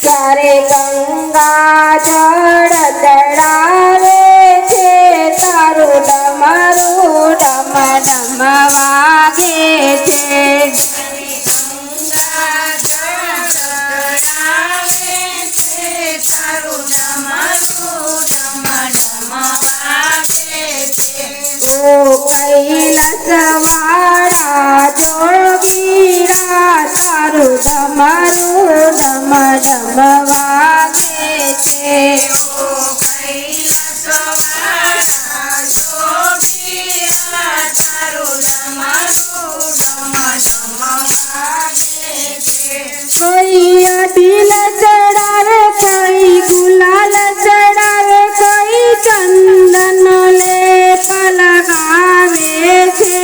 ત્યારે ગંગા જળ ચડાવે છે તારું ડમરું ડમ ડમ વાગે છે. ઓ કૈલાસવાળા જોગીરા તારું ડમરું ડમ ડમ વાગે છે. કોઈ અઢીલ ચડાવે, કોઈ ગુલાલ ચડાવે, કોઈ ચંદન લેપ લગાવે છે.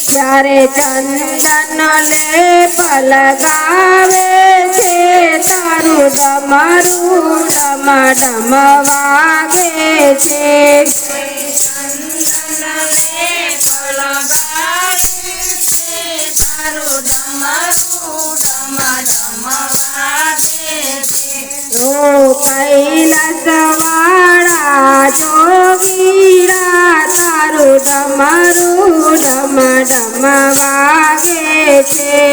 જ્યારે ચંદન લેપ લગાવે છે તારું ડમરું ડમ ડમ વાગે છે. ઓ કૈલાસવાળા જોગીરા તારું ડમરું ડમ ડમ વાગે છે.